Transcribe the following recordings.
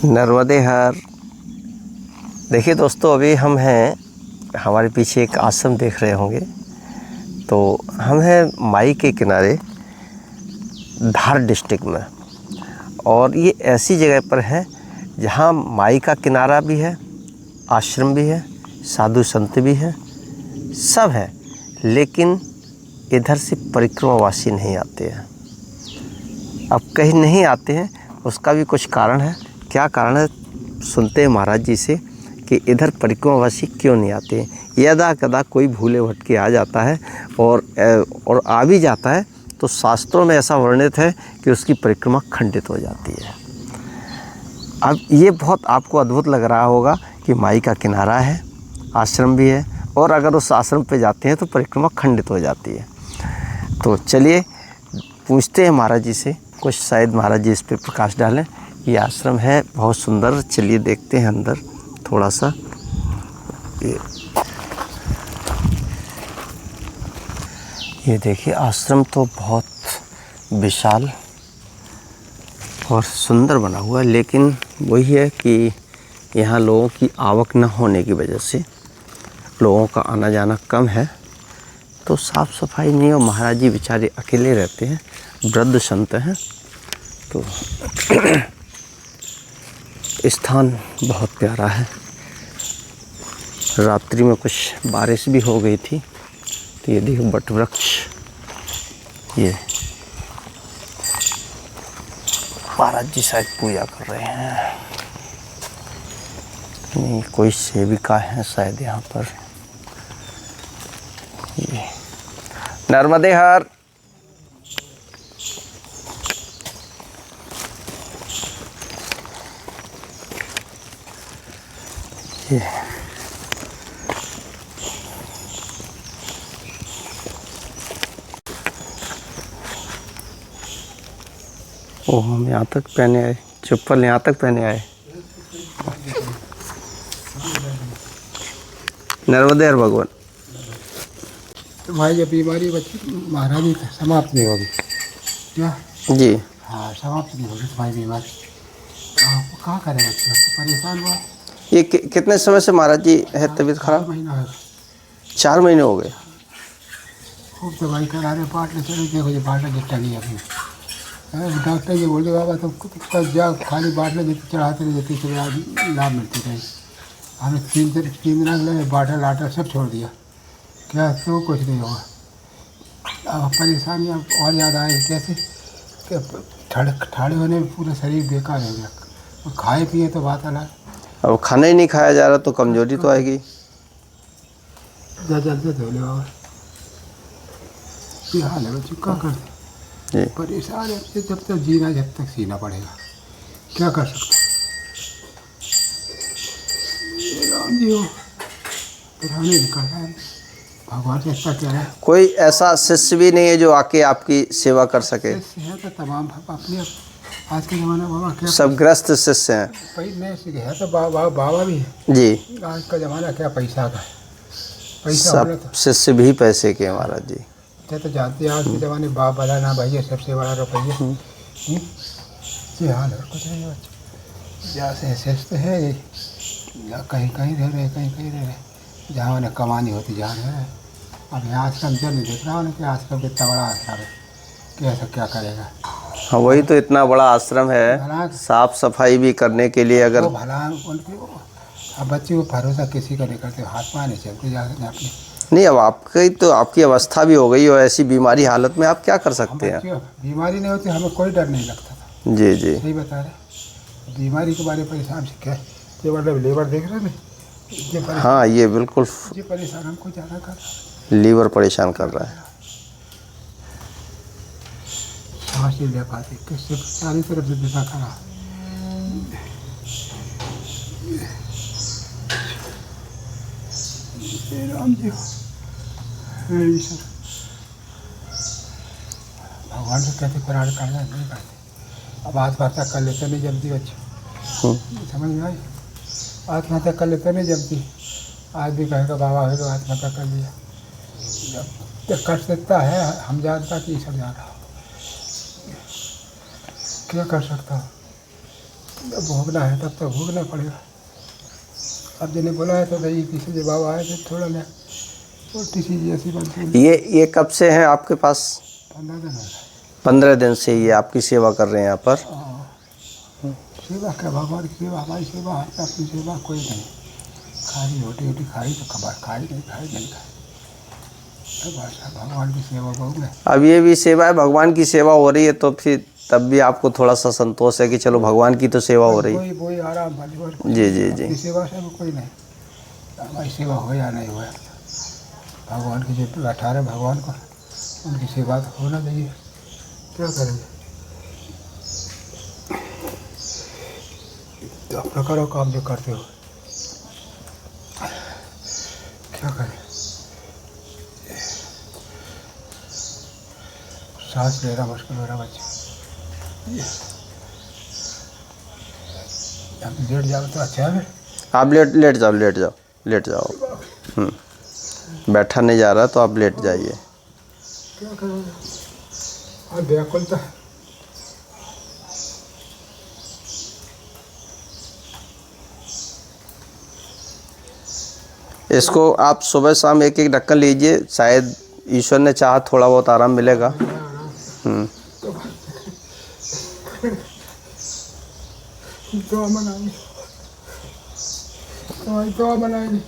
नर्मदे हर। देखिए दोस्तों, अभी हम हैं, हमारे पीछे एक आश्रम देख रहे होंगे। तो हम हैं माई के किनारे, धार डिस्ट्रिक्ट में। और ये ऐसी जगह पर है जहाँ माई का किनारा भी है, आश्रम भी है, साधु संत भी हैं, सब है। लेकिन इधर से परिक्रमावासी नहीं आते हैं। अब कहीं नहीं आते हैं, उसका भी कुछ कारण है। क्या कारण है सुनते हैं महाराज जी से कि इधर परिक्रमावासी क्यों नहीं आते हैं। यदा कदा कोई भूले भटके आ जाता है और आ भी जाता है तो शास्त्रों में ऐसा वर्णित है कि उसकी परिक्रमा खंडित हो जाती है। अब ये बहुत आपको अद्भुत लग रहा होगा कि माई का किनारा है, आश्रम भी है, और अगर उस आश्रम पे जाते हैं तो परिक्रमा खंडित हो जाती है। तो चलिए पूछते हैं महाराज जी से, कुछ शायद महाराज जी इस पर प्रकाश डालें। ये आश्रम है बहुत सुंदर, चलिए देखते हैं अंदर थोड़ा सा। ये देखिए आश्रम तो बहुत विशाल और सुंदर बना हुआ है, लेकिन वही है कि यहाँ लोगों की आवक न होने की वजह से लोगों का आना जाना कम है, तो साफ़ सफाई नहीं। और महाराज जी बेचारे अकेले रहते हैं, वृद्ध संत हैं। तो स्थान बहुत प्यारा है। रात्रि में कुछ बारिश भी हो गई थी, तो ये देखो बट वृक्ष, ये महाराज जी शायद पूजा कर रहे हैं। नहीं, कोई सेविका है शायद यहाँ पर। ये नर्मदे हर। ये ओह, हम यहाँ तक पहने आए, चप्पल यहाँ तक पहने आए। नर्मदे हर भगवान। तो भाई ये बीमारी बच्ची महाराज जी समाप्त नहीं होगी क्या? जी हाँ, समाप्त नहीं होगी तुम्हारी बीमारी। आप क्या करें बच्चे, आपको परेशान हुआ। ये कितने समय से महाराज जी है तबीयत खराब? 4 महीना है। 4 महीने हो गए। खूब दवाई करा रहे, बाटले चले, देखो ये बाटले जितना नहीं अभी। डॉक्टर ये बोल दे बाबा तो जा खाली बाटले जितने चढ़ाते रहे, जितने से लाभ मिलती रही। हमने 3 दिन लगे, बाटल आटा सब छोड़ दिया। क्या तो कुछ नहीं होगा। अब परेशानी अब और ज़्यादा आई। कैसे ठाड़े होने में पूरा शरीर बेकार हो गया। और खाए पिए तो बात अलग। अब खाना ही नहीं खाया जा रहा तो कमजोरी तो आएगी। जल्दी धो ले बाबा। ये हाल है बच्चे, क्या करते जी। परेशान है। जब तक जीना, जब तक सीना पड़ेगा, क्या कर सकते। राम जी हो पुराने निकलता है, भगवान से अच्छा कह रहा है। कोई ऐसा शिष्य भी नहीं है जो आके आपकी सेवा कर सके? है तो तमाम अपने आज के ज़माना बाबा क्या सब ग्रस्त शिष्य हैं। है तो बाबा भी है जी। आज का ज़माना क्या पैसा का है। पैसा होना सब शिष्य भी पैसे के महाराज जी। तो जानते हैं आज के ज़माने बाप बड़ा ना भैया, सबसे बड़ा रुपया। ये हाल है, कुछ नहीं बच्चे। जैसे शिष्य है कहीं कहीं रह रहे, कहीं कहीं रह रहे, जहाँ उन्हें कमानी होती जहाँ रह रहे। अब यहाँ आश्रम जब नहीं देख रहा उन्हें कि आश्रम कितना बड़ा आश्रम है, कि ऐसा क्या करेगा। हाँ, वही तो इतना बड़ा आश्रम है, साफ सफाई भी करने के लिए अगर भला उनके। अब बच्चे को भरोसा किसी का नहीं करते, हाथ पाँव नहीं चलते जाकर अपने। नहीं, अब आपकी तो आपकी अवस्था भी हो गई और ऐसी बीमारी हालत में आप क्या कर सकते हैं? बीमारी नहीं होती, हमें कोई डर नहीं लगता था। जी जी, सही बता रहे। बीमारी के बारे में परेशान से क्या ये मतलब लेबर देख रहे हैं ये। हाँ, ये बिल्कुल ये परेशान हमको ज़्यादा कर रहा है। लीवर परेशान कर रहा है। सांस नहीं ले पाते, किससे सारी तरफ से दिशा खड़ा। राम जी भगवान से कहते प्राण करना नहीं करते। अब आत्महत्या कर लेते नहीं जल्दी बच्चे, समझ में आई। आत्महत्या कर लेते नहीं जल्दी। आज भी कहेगा बाबा है तो आत्महत्या कर लिया। जब कर सकता है, हम जानता कि सब जाना, क्या कर सकता हूँ। जब भोगना है तब तक भोगना पड़ेगा। अब जिन्हें बोला है तो भाई किसी से बाबा आए थे थोड़ा ना छोटी सी ऐसी बनती है। ये कब से है आपके पास? 15 दिन है। 15 दिन से ये आपकी सेवा कर रहे हैं यहाँ पर। सेवा क्या, भगवान की सेवा हमारी सेवा है, अपनी सेवा कोई नहीं। खाई रोटी रोटी खाई तो खबर खाई नहीं खाई नहीं खाई, तो बस भगवान की सेवा बहुत है। अब ये भी सेवा है, भगवान की सेवा हो रही है तो फिर तब भी आपको थोड़ा सा संतोष है कि चलो भगवान की तो सेवा हो रही है। कोई आराम वाली जी जी जी। अपनी सेवा से कोई नहीं, हमारी सेवा हो या नहीं हो, भगवान की जो बैठा रहे भगवान को उनकी सेवा तो होना चाहिए। क्या करेंगे, तो अपना करो काम जो करते हो, क्या करें। सांस लेना मुश्किल हो रहा बच्चे, अब लेट जाओ तो अच्छा है। आप लेट जाओ। बैठा नहीं जा रहा तो आप लेट जाइए। क्या करोगे, और व्याकुलता। इसको आप सुबह शाम एक ढक्कन लीजिए, शायद ईश्वर ने चाहा थोड़ा बहुत आराम मिलेगा। तो मनाएंगे, तो मनाएंगे।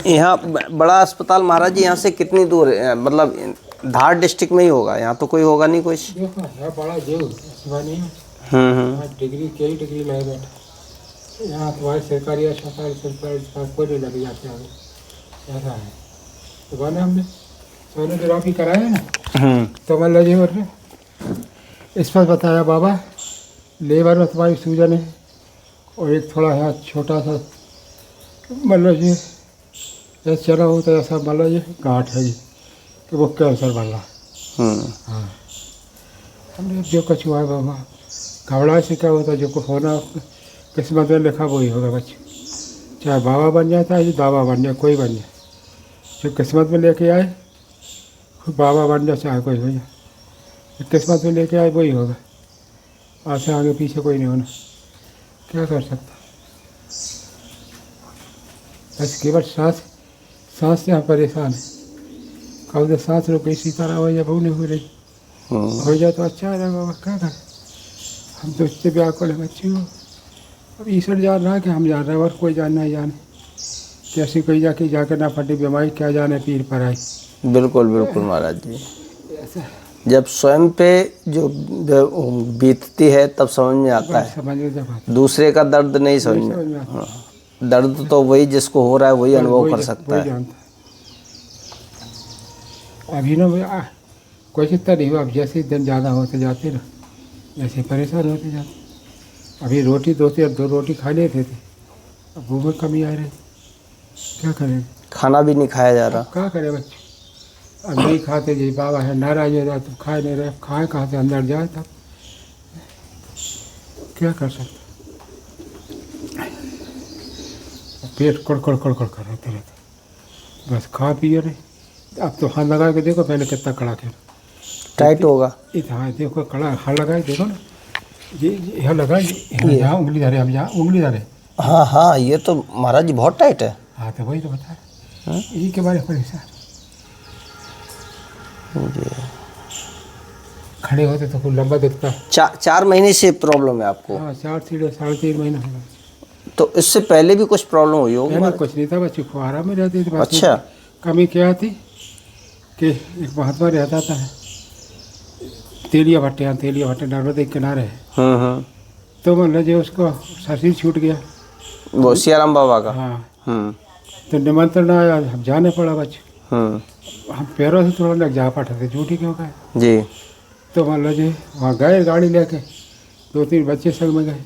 यहाँ बड़ा अस्पताल महाराज जी यहाँ से कितनी दूर है? मतलब धार डिस्ट्रिक्ट में ही होगा, यहाँ तो कोई होगा नहीं कुछ। देखो है बड़ा जेल नहीं है। डिग्री कई डिग्री लगे बैठे यहाँ, तुम्हारे सरकारी अस्पताल कोई नहीं लगे जाते हैं, ऐसा है। तो बना हमने सोनोग्राफी कराया ना, तो मतलब जी और इस पर बताया बाबा लेबर में तुम्हारी सूजन है और एक थोड़ा सा छोटा सा मतलब जी ऐसा चला हो तो ऐसा मतलब ये गांठ है जी, कि वो कैंसर बन रहा। हाँ हमने जो कुछ हुआ है बाबा, घबराए से क्या होता है, जो कुछ होना किस्मत में लिखा वही होगा बच्चे, चाहे बाबा बन जाए चाहे दावा बन जाए, कोई बन जाए, जो किस्मत में लेके आए बाबा बन जाए चाहे कोई हो जाए, किस्मत में लेके आए वही होगा, आज से आगे पीछे कोई नहीं होना। क्या कर सकता, बस केवल सांस से हम परेशान है। कब से सांस रोक इसी तरह हो या बहु नहीं हो रही, हो जाए तो अच्छा है बाबा। क्या करें, हम तो इतने व्याकुल है बच्चे हो। अब ईश्वर जान रहा है कि हम जान रहे हैं, और कोई जानना ही जाने, कैसी कोई जाके ना फटी बीमारी, क्या जाने पीर पर आई। बिल्कुल बिल्कुल महाराज जी, ऐसा जब स्वयं पे जो बीतती है तब समझ में आता है, समझ में जब आता दूसरे का दर्द नहीं समझ में। हाँ, दर्द तो वही जिसको हो रहा है वही अनुभव कर सकता है। अभी ना कोई चिंता नहीं हुआ, अब जैसे दिन ज़्यादा होते जाते ना वैसे परेशान होते जाते। अभी रोटी दो रोटी खा लेते थे, अब भूख में कमी आ रही, क्या करें, खाना भी नहीं खाया जा रहा। क्या करें बच्चे, अब नहीं खाते जी बाबा है नाराज हो जाए, तुम खाए नहीं रहे, खाए कहाँ से, अंदर जाए तब क्या कर सकते। पेट कड़कड़ कर रहते रहते, बस खा पिए रहे। अब तो हाथ लगा के देखो पहले कितना कड़ा खेल टाइट होगा। हाँ देखो कड़ा हाथ लगाए देखो ना, ये यहाँ लगा, यहाँ उंगली धरे, हम यहाँ उंगली धरे। हाँ हाँ, ये तो महाराज जी बहुत टाइट है। हाँ तो वही तो बता रहे, इसी के बारे में परेशान। खड़े होते तो कुछ लंबा दिखता। 4 महीने से प्रॉब्लम है आपको? हाँ 4-3 महीना हो गया। तो इससे पहले भी कुछ प्रॉब्लम हुई होगी? पहले कुछ नहीं था, बच्चे फुहारा में रहते थे। अच्छा। कमी क्या थी कि एक महात्मा रहता था तेलिया भट्टे नर्मदे के किनारे है, तो मतलब जो उसको शरीर छूट गया, वो सियाराम बाबा का। हाँ तो निमंत्रण आया, हम जाने पड़ा बच्चे। हम पैरों से थोड़ा लग जा पाते थे, झूठी क्यों गए जी। तो मतलब जी वहाँ गए गाड़ी लेके, 2-3 बच्चे संग में गए।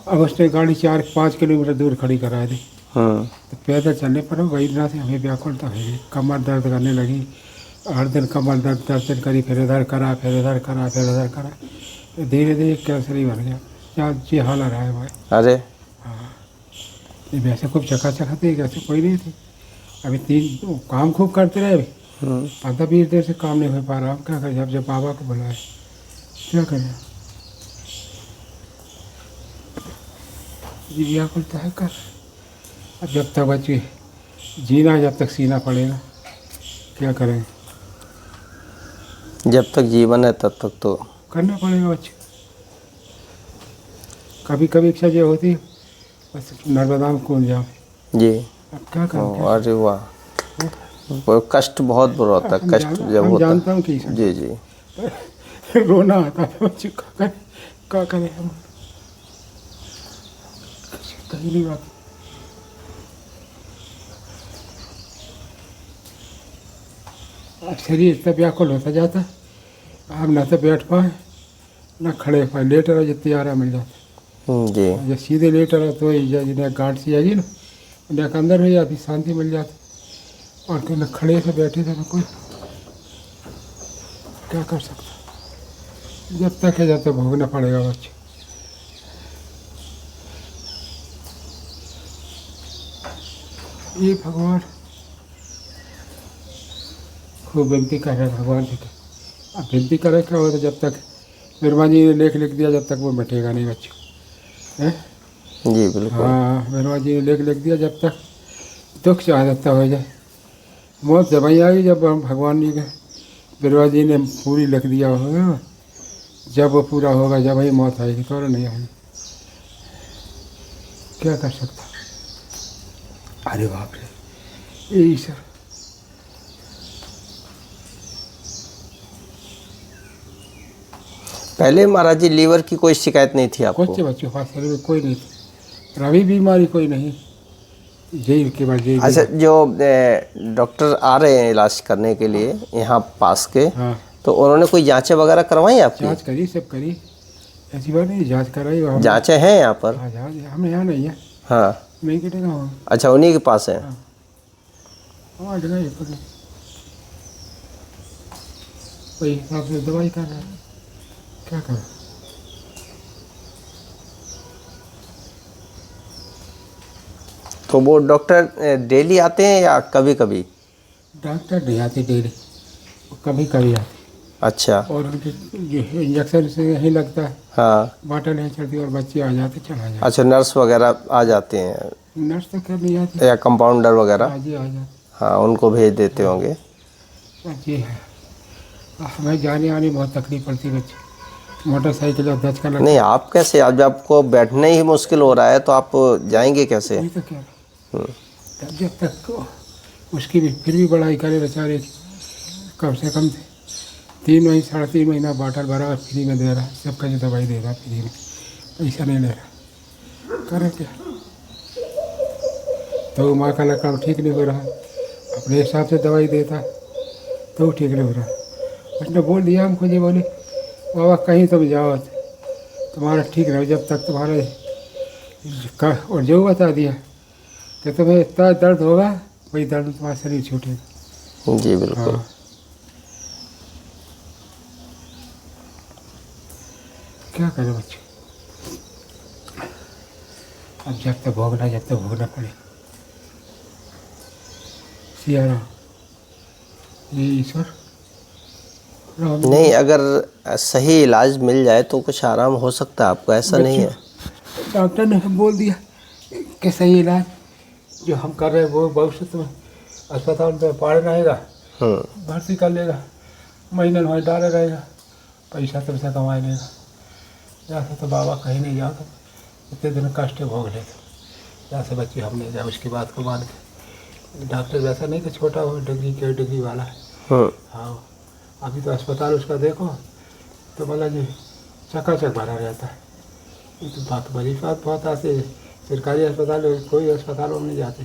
अब उसने गाड़ी 4-5 किलोमीटर दूर खड़ी करा दी। तो पैदल चलने पर वही ना से हमें व्याकुलता है, कमर दर्द करने लगी, हर दिन कमर दर्द करी, फिर इधर करा फिर उधर करा फिर उधर करा, धीरे धीरे कैंसर ही बन गया। यहाँ जी हाल रहा है भाई। अरे हाँ ये वैसे खूब चकाचक थे, वैसे कोई नहीं थे। अभी 3 काम खूब करते रहे, अभी 15-20 देर से काम नहीं हो पा रहा। हम क्या करें, जब बाबा को बुलाए क्या करें। जी व्याकुल है कर। अब जब तक बच्चे जीना, जब तक सीना पड़ेगा, क्या करें। जब तक जीवन है तब तक तो करना पड़ेगा बच्चे। कभी कभी इच्छा ये होती बस नर्मदा में कूद जाओ। जी। अब क्या करें। अरे वाह, वो कष्ट बहुत बुरा होता है, कष्ट जब हम होता जानता हूँ कि जी जी। रोना आता है बच्चे, क्या करें हम, कहीं नहीं बात। अब शरीर इतना व्याकुल होता जाता है, आप ना तो बैठ पाए ना खड़े पाए, लेट रहो जितनी आराम मिल जाता। जी। जब सीधे लेट रहो तो जिन्हें गांठ सी आएगी ना, उन्हें अंदर हो जाती, शांति मिल जाती। और कहीं खड़े से बैठे थे ना, कोई क्या कर सकता। जब तक है जब तक भोगना पड़ेगा बच्चे। ये भगवान खूब विनती कर रहे भगवान से। अब विनती करे क्या होता, जब तक बिरमा जी ने लेख लिख दिया, जब तक वो मिटेगा नहीं बच्चे हैं। जी बिल्कुल। हाँ, बिरमा जी ने लेख दिया, जब तक दुख चाहे तब हो जाए। मौत जब ही आएगी जब भगवान जी के बिरवा जी ने पूरी लिख दिया होगा, जब वो पूरा होगा जब ही मौत आएगी, तो नहीं आएगी। क्या कर सकता। अरे बाप रे, ये ईश्वर। पहले महाराज जी लीवर की कोई शिकायत नहीं थी आपको? कुछ बच्चों के पास शरीर में कोई नहीं थी, रवि बीमारी कोई नहीं, यही के बाद यही। अच्छा, जो डॉक्टर आ रहे हैं इलाज करने के लिए यहाँ पास के, हाँ, तो उन्होंने कोई जांचें वगैरह करवाई आपकी? जांच करी, सब करी, ऐसी बात नहीं, जांच कराई। जांचें हैं यहाँ पर? हाँ, जांच हम यहाँ नहीं है। हाँ। मैं कितने का हूँ। अच्छा, उन्हीं के पास है। हाँ, हाँ जगह वही हिसाब से दवाई कर रहे हैं, क्या करें। तो वो डॉक्टर डेली आते हैं या कभी कभी? डॉक्टर नहीं आते डेली, कभी कभी आते। अच्छा। और उनके इंजेक्शन से यही लगता है, हाँ। बाटल नहीं चलती और बच्चे आ जाते, चला जाते। अच्छा, नर्स वगैरह आ जाते हैं नर्स तो कर नहीं आती, या कंपाउंडर वगैरह? आज ही आ जाते। हाँ, उनको भेज देते होंगे। जी है, हमें जाने आने में बहुत तकलीफ पड़ती है बच्चे, मोटरसाइकिल और 10 का लगता। नहीं, आप कैसे, अब जब आपको बैठने ही मुश्किल हो रहा है तो आप जाएंगे कैसे? वही तो कह रहा हूँ। तब जब तक उसकी भी फिर भी बड़ाई करे बेचारे, कम से कम 3 महीने 3.5 महीना बाटल भरा फ्री में दे रहा है, सबका जो दवाई दे रहा है फ्री में, पैसा नहीं ले रहा। करें क्या। तो माँ का लड़का ठीक नहीं हो रहा, अपने हिसाब से दवाई देता तो ठीक नहीं हो रहा। उसने बोल दिया हमको, ये बोले बाबा कहीं तुम जाओ तुम्हारा ठीक रहो, जब तक तुम्हारे और जो बता दिया कि तुम्हें इतना दर्द होगा वही दर्द तुम्हारा शरीर छूटेगा। जी बिल्कुल। हाँ। क्या करें बच्चे, अब जब तक भोगना, जब तक भोगना पड़े। सिया राम, ये ईश्वर। नहीं, अगर सही इलाज मिल जाए तो कुछ आराम हो सकता है आपको, ऐसा नहीं है? डॉक्टर ने बोल दिया कि सही इलाज जो हम कर रहे हैं वो भविष्य में अस्पताल में पड़ रहेगा, भर्ती कर लेगा, महीने में डाला रहेगा, पैसा तुमसे कमा लेगा। जैसे तो बाबा कहीं नहीं जाओ, तो इतने दिन कष्ट भोग लेते। जैसे बच्चे हमने जब उसकी बात को मान के, डॉक्टर वैसा नहीं कि छोटा हो, डिग्री वाला है। हाँ, अभी तो अस्पताल उसका देखो तो मतलब जी चकाचक भरा रहता है। ये तो बात बड़ी बात बहुत आती है। सरकारी अस्पताल कोई अस्पतालों में नहीं जाते,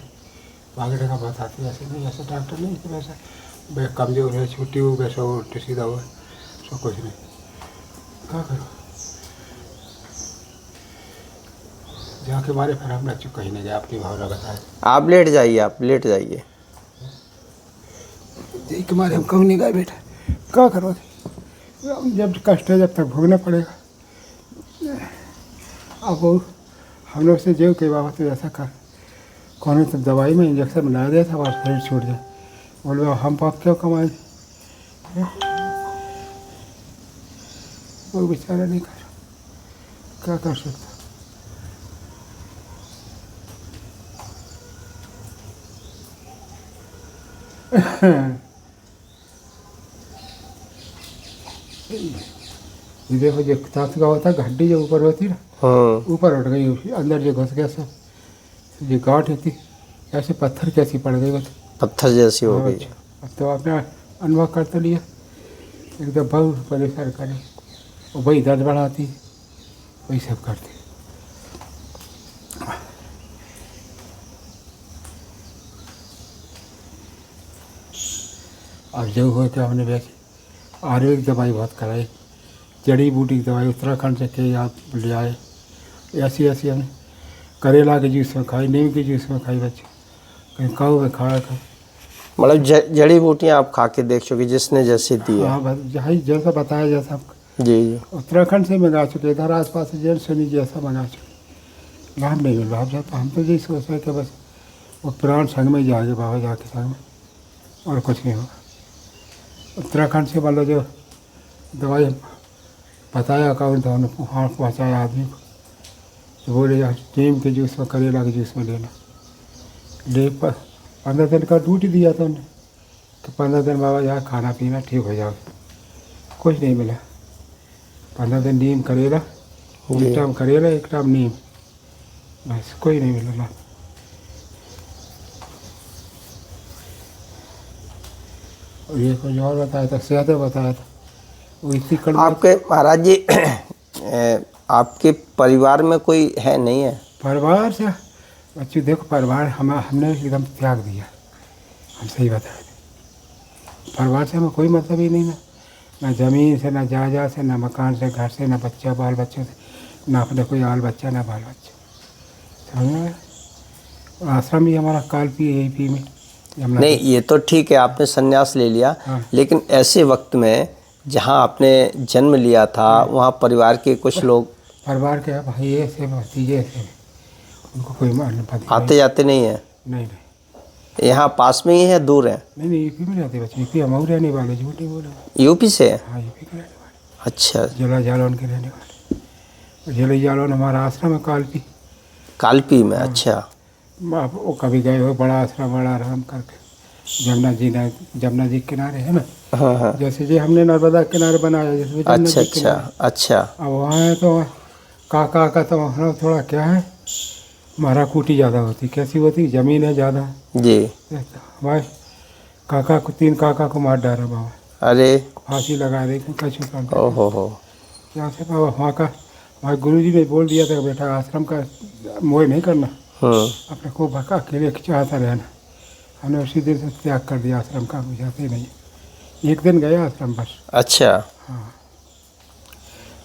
भागने का बात आती है। ऐसे नहीं, ऐसा डॉक्टर नहीं कि वैसा कमजोर है, छुट्टी हो, वैसा हो, उल्टी सीधा हो, सब कुछ नहीं। क्या करो, जाके मारे फिर हम बच्चों कहीं नहीं गए, अपनी भावना बताए। आप लेट जाइए, आप लेट जाइए। देख मारे हम कहीं नहीं गए बेटा, क्या करोगे। जब कष्ट है जब तक भोगना पड़ेगा। अब वो हम लोग से जो के बाबा तो ऐसा कर, कौन तो दवाई में इंजेक्शन बना दिया था, हमारा शरीर छूट जाए। बोले हम पाप क्यों कमाएं? वो बेचारा नहीं कर, क्या कर सकता। ये देखो, जो ताश का होता है हड्डी जो ऊपर होती है ना, हाँ ऊपर उठ गई, अंदर जो घुस गया सब, जो गांठ होती ऐसे पत्थर कैसी पड़ गई बस। पत्थर जैसी हो गई। अब तो आपने अनुभव कर तो लिया, एकदम बहुत परेशान करे, और वही दर्द बढ़ाती, वही सब करती। अब जो हुए थे हमने वैसे आयुर्वेदिक दवाई बहुत कराई, जड़ी बूटी की दवाई उत्तराखंड से के आप ले आए, ऐसी ऐसी हमने करेला के जूस में खाई, नीम के जूस में खाई, बच्चे कहीं काऊ में खाया खाई। मतलब जड़ी बूटियाँ आप खा के देख चुके जिसने जैसे दी है। हाँ बस जैसा बताया जैसा आपको, जी जी। उत्तराखंड से मंगा चुके, इधर आस पास से जेल सुनी जैसा मंगा चुके, लाभ नहीं मिल रहा। अब तो हम तो यही सोच रहे कि बस वो पुराण संग में जाएंगे, बाबा जाके संग में, और कुछ नहीं होगा। उत्तराखंड से मतलब जो दवाई बताया कौन था, उन्होंने वहाँ पहुँचाया आदमी को, तो बोले यार नीम के जूस में, करेला के जूस में लेना। ले 15 दिन का ड्यूटी दिया था उन्होंने कि 15 दिन बाबा यहाँ खाना पीना ठीक हो जाओ। कुछ नहीं मिला। 15 दिन नीम करेला, एक टाइम करेला एक टाइम नीम, बस कोई नहीं मिला ना। और ये कुछ और बताया था, सेहत बताया था, वो इतनी कड़वी। आपके महाराज जी आपके परिवार में कोई है नहीं है? परिवार से बच्चे देखो, परिवार हमने एकदम त्याग दिया, हम सही बताए थे। परिवार से हमें कोई मतलब ही नहीं, ना ज़मीन से, ना जायदाद से, ना मकान से, घर से, ना बच्चा बाल बच्चे से, ना अपने कोई बाल बच्चा, ना बाल बच्चा, समझ में। और आश्रम भी हमारा कालपी है यूपी में। नहीं ये तो ठीक है, आपने संन्यास ले लिया। हाँ। लेकिन ऐसे वक्त में जहाँ आपने जन्म लिया था वहाँ परिवार के कुछ लोग, परिवार के भाई ऐसे भतीजे ऐसे, उनको कोई आते जाते नहीं है? नहीं नहीं यहाँ पास में ही है, दूर है? नहीं, यूपी में रहते बच्चे, यूपी हम रहने वाले, झूठ नहीं बोले। यूपी से? हाँ यूपी के रहने वाले। अच्छा। जिला जालौन के रहने वाले। जिला जालौन हमारा आश्रम है कालपी। कालपी में? अच्छा। वो कभी गए हो, बड़ा आश्रम, बड़ा आराम करके, जमुना जी के किनारे है ना। हाँ हाँ। जैसे जी हमने नर्मदा के किनारे बनाया, जैसे अच्छा अच्छा अच्छा। अब वहाँ है तो काका का तो वहाँ थोड़ा क्या है, मारा कूटी ज़्यादा होती, कैसी होती, ज़मीन है ज़्यादा जी। भाई काका को, 3 काका को मार डाला बाबा। अरे फांसी लगा दी, कछु कर ओहो हो। क्या से बाबा, वहाँ का हमारे गुरुजी ने बोल दिया था बेटा आश्रम का मोह नहीं करना, अपने को भका अकेले चाहता रहना। हमने उसी दिन से त्याग कर दिया आश्रम का, बुझाते नहीं। एक दिन गया आश्रम बस। अच्छा। हाँ,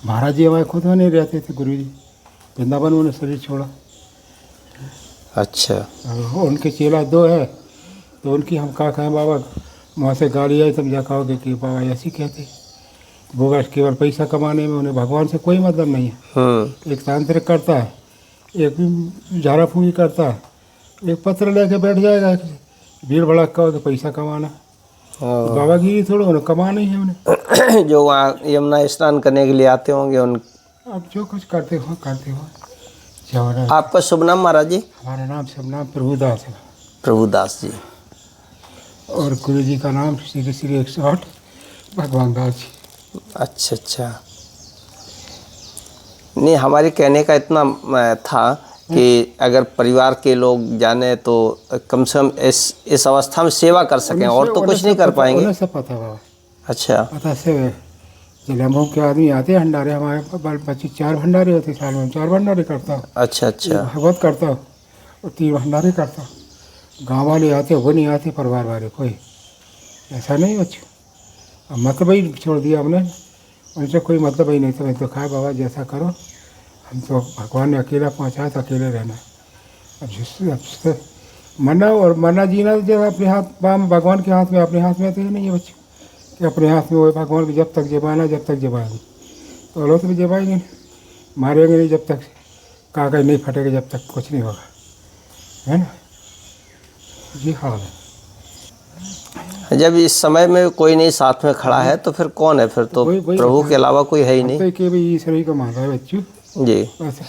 महाराज जी हमारे खुद में नहीं रहते थे, गुरुजी वृंदावन उन्होंने शरीर छोड़ा। अच्छा। उनके चेला 2 है, तो उनकी हम कहा कहें बाबा, वहाँ से गाड़ी आई तब जा कहोगे कि बाबा ऐसी कहते, वो बस केवल पैसा कमाने में, उन्हें भगवान से कोई मतलब नहीं है। एक तांत्रिक करता है, एक झाड़ा फूकी करता है, एक पत्र लेके बैठ जाएगा, भीड़ भड़का के पैसा कमाना। बाबा गिरी थोड़ा उन्हें कमाना ही है उन्हें। जो वहाँ यमुना स्नान करने के लिए आते होंगे उन, अब जो कुछ करते हो। आपका शुभ नाम महाराज जी? हमारा नाम सब नाम प्रभुदास है। प्रभुदास जी। और गुरु जी का नाम श्री श्री 108 भगवान दास जी। अच्छा अच्छा। नहीं हमारे कहने का इतना था कि अगर परिवार के लोग जाने तो कम से कम इस अवस्था में सेवा कर सकें, और तो कुछ नहीं कर पाएंगे। उन्हें सब पता बाबा। अच्छा। पता से जलम्बों के आदमी आते हैं भंडारे, हमारे बाल बच्चे 4 भंडारे होते साल में, 4 भंडारे करता हूँ। अच्छा अच्छा। भागवत करता हूँ और 3 भंडारे करता हूँ। गाँव वाले आते, वो नहीं आते, परिवार वाले कोई ऐसा नहीं बच्चे। अब मतलब ही छोड़ दिया हमने, उनसे कोई मतलब ही नहीं था। मैं तो कहा बाबा जैसा करो, हम तो भगवान ने अकेला पहुँचाया तो अकेले रहना। अब जिससे मरना और मरना जीना जब अपने हाथ, भगवान के हाथ में, अपने हाथ में तो ये नहीं है बच्चे कि अपने हाथ में वो भगवान की जब तक जबाना, जब तक जबाएंगे तो औरत भी जबाएंगे नहीं, मारेंगे नहीं जब तक कागज नहीं फटेगा, जब तक कुछ नहीं होगा, है ना। जी हाँ। जब इस समय में कोई नहीं साथ में खड़ा है तो फिर कौन है? फिर तो वही प्रभु के अलावा कोई है ही नहीं। तो कि भाई ईश्वर ही को मानता है बच्चों। जी बस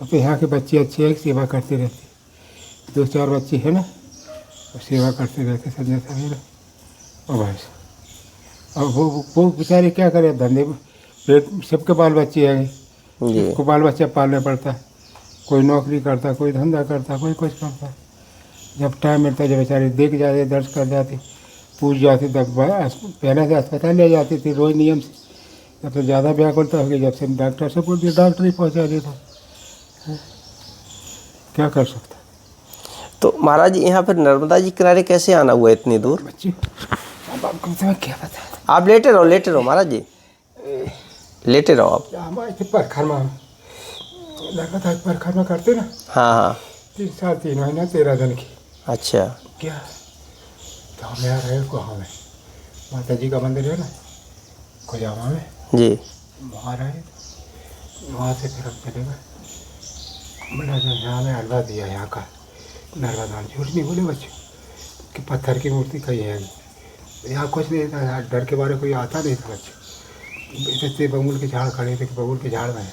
अब तो यहाँ के बच्चे अच्छे हैं, सेवा करते रहते। 2-4 बच्चे हैं ना, और सेवा करते रहते संजय सवेरे। और बस अब वो बेचारे क्या करें, धंधे पेट सबके बाल बच्चे हैं, जी सबको बाल बच्चा पालना पड़ता है। कोई नौकरी करता, कोई धंधा करता, कोई कुछ करता। जब टाइम मिलता है, जब बेचारे देख जाते, दर्श कर जाते, पूछ जाते, तब पहले से अस्पताल ले जाते थे रोज नियम से। जब तो ज़्यादा व्याकुलता हो गई, जब से डॉक्टर से बोल दिया, डॉक्टर ही पहुँचा देता। क्या कर सकता तो महाराज जी यहाँ पर नर्मदा जी किनारे कैसे आना हुआ इतनी दूर? बच्चे? अब आपको तुम्हें क्या पता। आप लेटे रहो महाराज जी, लेटे रहो आप। हमारे थे परखरमा में, लगातार परखरमा करते ना। हाँ हाँ 3 महीना 13 दिन की। अच्छा क्या तो हम यहाँ रहे को हमें माता जी का मंदिर है ना खुजामा में, जी वहाँ रहे। वहाँ से फिर हम चले गए। बड़ा यहाँ में हलवा दिया यहाँ का नर्मदा। झूठ नहीं बोले बच्चे कि पत्थर की मूर्ति कहीं है। यहाँ कुछ नहीं था, डर के बारे कोई आता नहीं था बच्चे। इतने बबूल के झाड़ खड़े थे कि बबूल के झाड़ में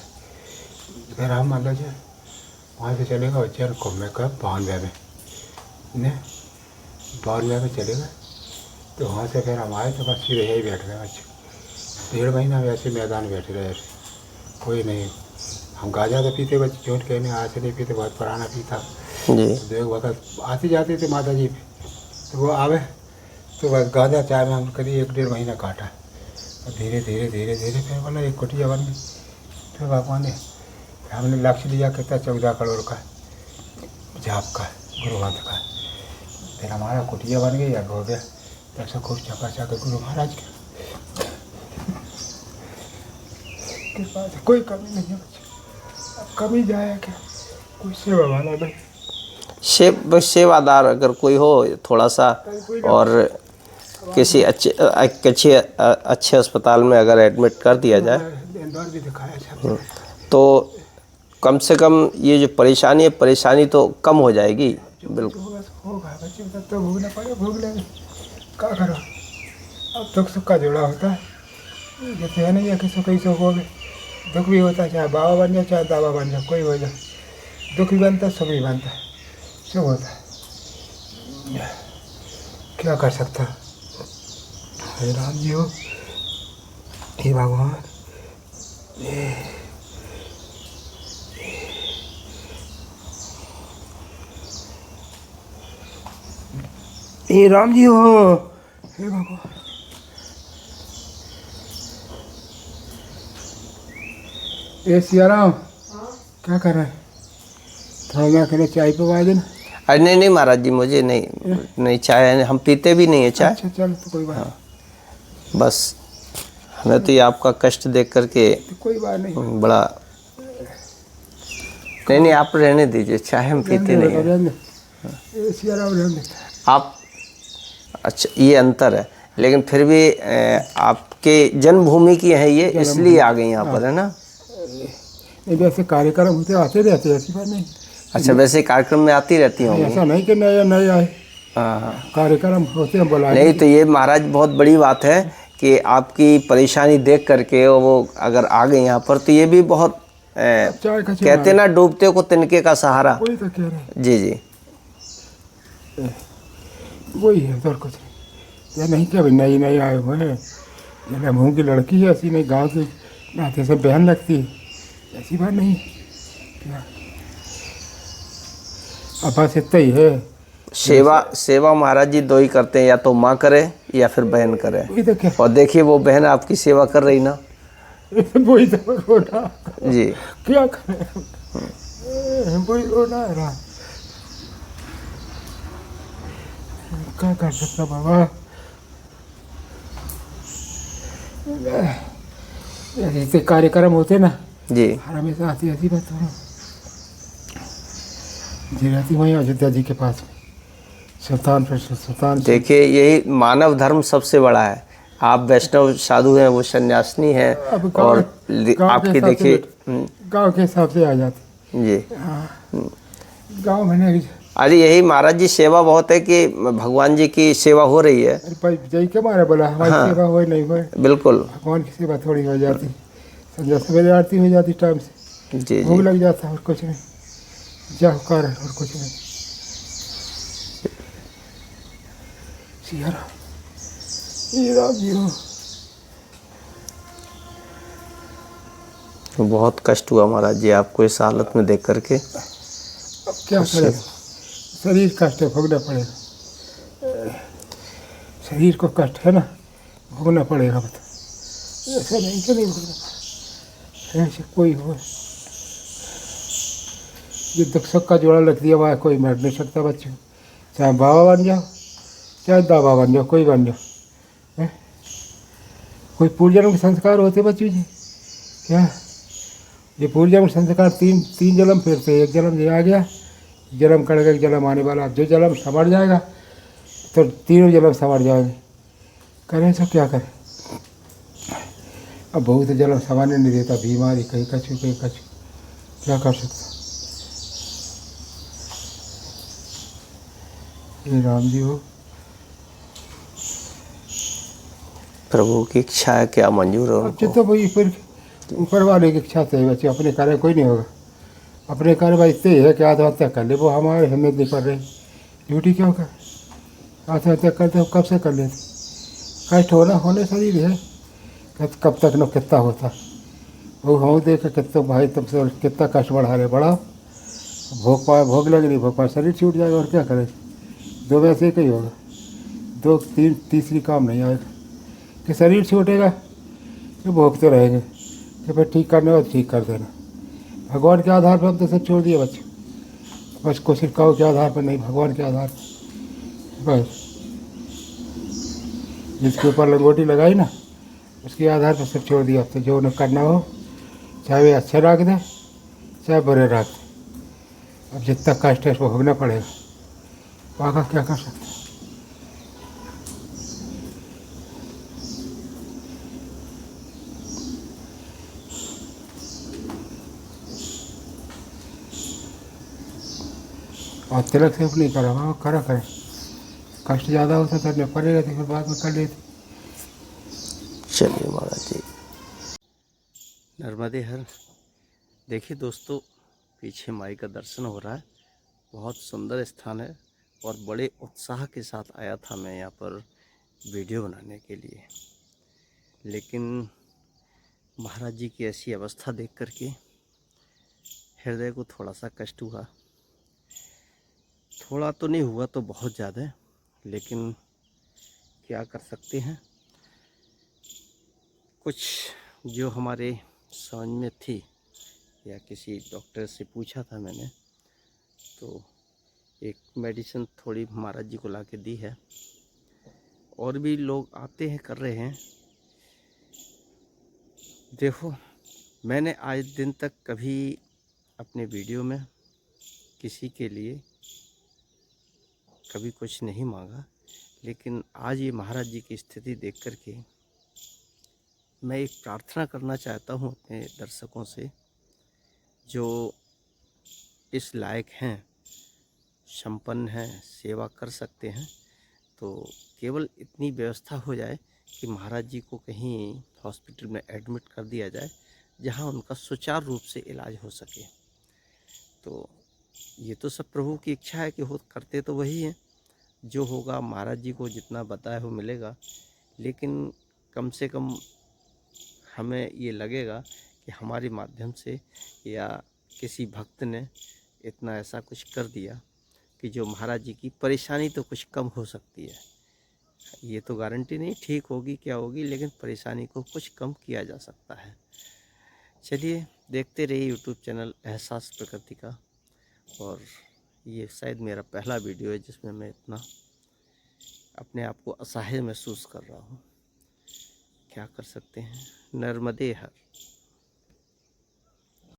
फिर हम मान लो वहाँ से चले गए बच्चे घूमने का 92 में ने 92 में चले गए। तो वहाँ से फिर हम आए तो बस सीधे यही बैठ गए बच्चे। 1.5 महीना वैसे मैदान बैठे रहे, कोई नहीं। हम गाजा तो पीते बच्चे, झूठ कहने आज से नहीं पीते, बहुत पुराना पीता। जी देख वक्त आते जाते थे माता जी पे, तो वो आवे तो बस गाजा चाय में हम करीब 1-1.5 महीना काटा। और धीरे धीरे धीरे धीरे फिर बोला एक कुटिया बन गई। फिर भगवान ने हमने लक्ष्य लिया कितना 14 करोड़ का जाप का गुरुवंत का। फिर हमारा कुटिया बन गई, अब हो गया। तब से खूब चका गुरु महाराज के पास कोई कमी नहीं है बच्चे। अब कमी जाए क्या, कोई सेवा वाला नहीं। सेवादार अगर कोई हो थोड़ा सा, और किसी अच्छे अस्पताल में अगर एडमिट कर दिया जाए इंदौर भी दिखाया सब, तो कम से कम ये जो परेशानी है, परेशानी तो कम हो जाएगी। बिल्कुल होगा बच्चे, तब तो भूगना पड़े, भूग लेंगे, क्या करो। अब दुख सुख का जोड़ा होता है, जैसे है नहीं है कि सुख ही सुख हो गए। दुख भी होता है, चाहे बाबा बन जाए चाहे दावा बन जाए, कोई हो जाए। दुख भी बनता है, सुख भी बनता है, सब होता है। क्या कर सकता है राम जी हो, हे भगवान। हे राम जी हो, हे भगवान। ए सियाराम, क्या कर रहे हैं? थोड़ा मैं के लिए चाय पवा देना। अरे नहीं महाराज जी, मुझे नहीं चाय, हम पीते भी नहीं है चाय। अच्छा चल, तो कोई बात हाँ, बस हमें तो ये आपका कष्ट देख करके तो कोई बात नहीं। बड़ा नहीं आप रहने दीजिए, चाय हम पीते नहीं हैं। सियाराम रहने आप। अच्छा ये अंतर है, लेकिन फिर भी आपके जन्मभूमि की है ये, इसलिए आ गई यहाँ पर, है ना? नहीं वैसे कार्यक्रम होते आते रहते हैं, ऐसी बात नहीं। अच्छा वैसे कार्यक्रम में आती रहती होंगी? ऐसा नहीं कि नए आए, हाँ कार्यक्रम होते हैं बुलाए। नहीं तो ये महाराज बहुत बड़ी बात है कि आपकी परेशानी देख करके वो अगर आ गए यहाँ पर, तो ये भी बहुत कहते ना, डूबते को तिनके का सहारा। वही तो कह रहे हैं। जी जी वही है, और कुछ नहीं। या नहीं क्या भाई नई आए हुए हैं, जैसे मुँह की लड़की है, ऐसी नहीं गाँव के नाते से बहन लगती है, ऐसी बात नहीं। क्या अब बस इतना ही है। सेवा महाराज जी दो ही करते हैं, या तो माँ करे या फिर बहन करे। वही तो क्या, और देखिए वो बहन आपकी सेवा कर रही ना। वही तो रोना जी क्या करें, वही रोना है रहा। क्या कर सकता बाबा। ऐसे कार्यक्रम होते ना जी हमेशा आती ऐसी बात हो जी रहती वहीं अयोध्या जी के पास में, सुल्तान। देखिए यही मानव धर्म सबसे बड़ा है। आप वैष्णव साधु हैं, वो सन्यासिनी हैं, और आपके देखिए गांव के हिसाब से आ जाती जी। गांव में नहीं, अरे यही महाराज जी सेवा बहुत है कि भगवान जी की सेवा हो रही है। अरे भाई जय के मारे बोला हमारी हाँ। सेवा हो नहीं हो, बिल्कुल। भगवान की सेवा थोड़ी हो जाती। संध्या सवेरे आरती हो जाती टाइम से, जी भोग जी। लग जाता और कुछ नहीं, जाओ कर और कुछ नहीं। सिया राम, ये राम जी हो। बहुत कष्ट हुआ महाराज जी आपको इस हालत में देख करके। अब क्या करें, शरीर कष्ट है, भोगना पड़ेगा। शरीर को कष्ट है ना, भोगना पड़ेगा। बता ऐसा नहीं कि नहीं भोगना पड़ेगा, ऐसे कोई हो ये दुख सुख का जोड़ा रख दिया वहाँ कोई मर नहीं सकता बच्चों। चाहे बाबा बन जाओ चाहे दावा बन जाओ, कोई बन जाओ, हैं? कोई पूर्वजन्म के संस्कार होते बच्चों जी क्या? ये पूर्वजन्म संस्कार तीन जन्म फिरते, एक जन्म ये आ गया, जन्म कड़ेगा, एक जन्म आने वाला। अब जो जन्म संवर जाएगा तो तीनों जन्म संवर जाएंगे। करें तो क्या करें? अब बहुत जन्म संवारने नहीं देता, बीमारी कहीं कछु कहीं कछु, क्या कर सकता। ये राम जी हो। प्रभु की इच्छा है, क्या मंजूर है अब उनको। तो भाई ऊपर वाले की इच्छा से बच्चे, अपने कार्य कोई नहीं होगा। अपने कार्य भाई इतने ही है कि आत्महत्या कर ले, वो हमारे हिम्मत नहीं कर रही, ड्यूटी क्यों कर, आत्महत्या करते हो कब से कर लेते। कष्ट होने शरीर है, कब तक न कितना होता। वो हम देख कितना भाई तुमसे कितना कष्ट बढ़ा रहे, बढ़ाओ। भोग पाए भोग लगे, नहीं भोग पाए शरीर छूट जाएगा, और क्या करें। दो में से एक ही होगा, दो तीसरी काम नहीं आएगा। कि शरीर छूटेगा कि भोगते रहेंगे, कि भाई ठीक करने हो तो ठीक कर देना। भगवान के आधार पर हम तो सब छोड़ दिए बच्चे, बस कोशिश कहो के आधार पर नहीं, भगवान के आधार पर बस। जिसके ऊपर लंगोटी लगाई ना, उसके आधार पर सब छोड़ दिया। अब तो जो उन्हें करना हो, चाहे वे अच्छे रख दें चाहे बुरे रख दें, अब जितना कष्ट है उसको भोगना पड़ेगा, आगे क्या कर सकते हैं। और तिलक से नहीं करा, वहाँ करा करें, कष्ट ज़्यादा होता तो नहीं पड़ेगा, तो फिर बाद में कर लेते। चलिए महाराज जी, नर्मदे हर। देखिए दोस्तों, पीछे माई का दर्शन हो रहा है, बहुत सुंदर स्थान है और बड़े उत्साह के साथ आया था मैं यहाँ पर वीडियो बनाने के लिए। लेकिन महाराज जी की ऐसी अवस्था देख करके हृदय को थोड़ा सा कष्ट हुआ। थोड़ा तो नहीं हुआ तो बहुत ज़्यादा, लेकिन क्या कर सकते हैं। कुछ जो हमारे समझ में थी, या किसी डॉक्टर से पूछा था मैंने, तो एक मेडिसिन थोड़ी महाराज जी को ला के दी है। और भी लोग आते हैं, कर रहे हैं। देखो, मैंने आज दिन तक कभी अपने वीडियो में किसी के लिए कभी कुछ नहीं मांगा, लेकिन आज ये महाराज जी की स्थिति देख कर के मैं एक प्रार्थना करना चाहता हूँ अपने दर्शकों से, जो इस लायक हैं, संपन्न हैं, सेवा कर सकते हैं। तो केवल इतनी व्यवस्था हो जाए कि महाराज जी को कहीं हॉस्पिटल में एडमिट कर दिया जाए, जहां उनका सुचारू रूप से इलाज हो सके। तो ये तो सब प्रभु की इच्छा है कि हो, करते तो वही हैं। जो होगा महाराज जी को जितना बताया हो मिलेगा, लेकिन कम से कम हमें ये लगेगा कि हमारे माध्यम से या किसी भक्त ने इतना ऐसा कुछ कर दिया कि जो महाराज जी की परेशानी तो कुछ कम हो सकती है। ये तो गारंटी नहीं ठीक होगी क्या होगी, लेकिन परेशानी को कुछ कम किया जा सकता है। चलिए, देखते रहिए यूट्यूब चैनल एहसास प्रकृति का। और ये शायद मेरा पहला वीडियो है जिसमें मैं इतना अपने आप को असहाय महसूस कर रहा हूँ। क्या कर सकते हैं। नर्मदे हर।